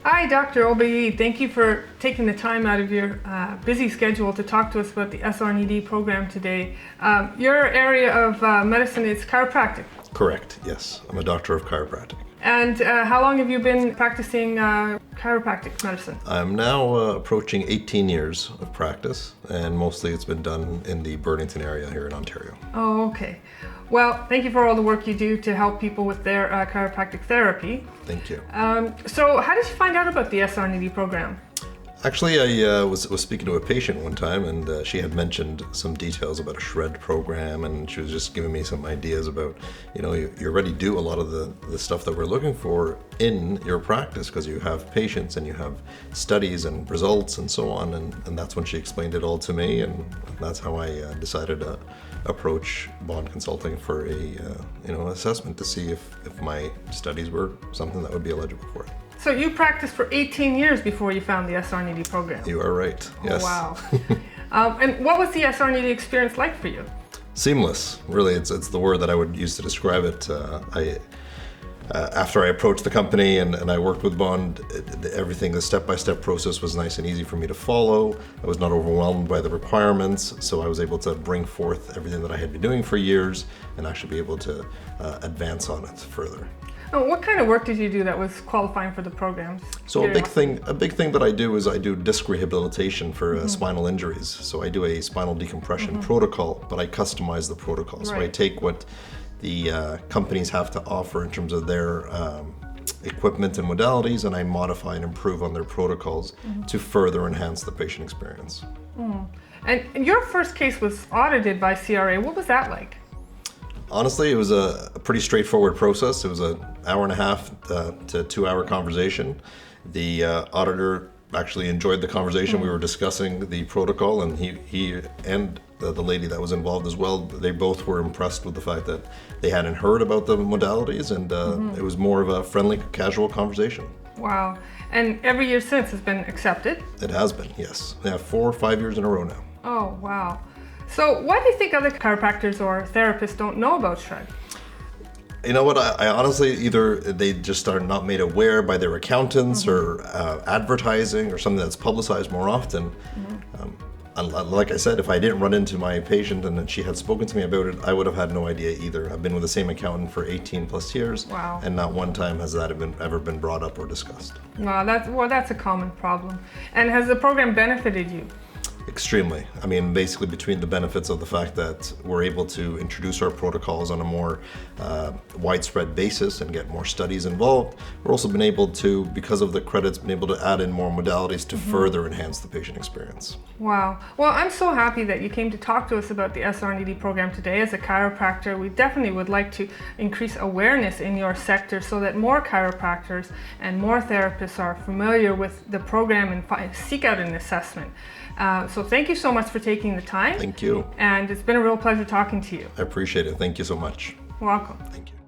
Hi, Dr. Obeid. Thank you for taking the time out of your busy schedule to talk to us about the SR&ED program today. Your area of medicine is chiropractic. Correct, yes. I'm a doctor of chiropractic. And how long have you been practicing chiropractic medicine? I'm now approaching 18 years of practice, and mostly it's been done in the Burlington area here in Ontario. Oh, okay. Well, thank you for all the work you do to help people with their chiropractic therapy. Thank you. So how did you find out about the SR&ED program? Actually, I was speaking to a patient one time, and she had mentioned some details about a SR&ED program, and she was just giving me some ideas about, you already do a lot of the stuff that we're looking for in your practice, because you have patients and you have studies and results and so on, and that's when she explained it all to me, and that's how I decided to approach Bond Consulting for a assessment to see if my studies were something that would be eligible for it. So you practiced for 18 years before you found the SR&ED program? You are right, yes. Oh, wow. And what was the SR&ED experience like for you? Seamless, really. It's the word that I would use to describe it. After I approached the company and I worked with Bond, everything, the step-by-step process was nice and easy for me to follow. I was not overwhelmed by the requirements, so I was able to bring forth everything that I had been doing for years and actually be able to advance on it further. Oh, what kind of work did you do that was qualifying for the programs? So a big thing that I do is I do disc rehabilitation for spinal injuries. So I do a spinal decompression protocol, but I customize the protocol. Right. So I take what the companies have to offer in terms of their equipment and modalities, and I modify and improve on their protocols to further enhance the patient experience. And your first case was audited by CRA. What was that like? Honestly, it was a pretty straightforward process. It was an hour and a half to 2 hour conversation. The auditor actually enjoyed the conversation. We were discussing the protocol, and he and the lady that was involved as well, they both were impressed with the fact that they hadn't heard about the modalities, and it was more of a friendly, casual conversation. Wow. And every year since has been accepted? It has been, yes. Yeah, 4 or 5 years in a row now. Oh, wow. So why do you think other chiropractors or therapists don't know about SR&ED? You know what, I honestly, either they just are not made aware by their accountants or advertising or something that's publicized more often. Like I said, if I didn't run into my patient and then she had spoken to me about it, I would have had no idea either. I've been with the same accountant for 18 plus years. Wow. And not one time has that ever been brought up or discussed. No, that's a common problem. And has the program benefited you? Extremely. I mean, basically between the benefits of the fact that we're able to introduce our protocols on a more widespread basis and get more studies involved, we're also been able to, because of the credits, been able to add in more modalities to further enhance the patient experience. Wow. Well, I'm so happy that you came to talk to us about the SR&ED program today. As a chiropractor, we definitely would like to increase awareness in your sector so that more chiropractors and more therapists are familiar with the program and seek out an assessment. So thank you so much for taking the time. Thank you. And it's been a real pleasure talking to you. I appreciate it. Thank you so much. Welcome. Thank you.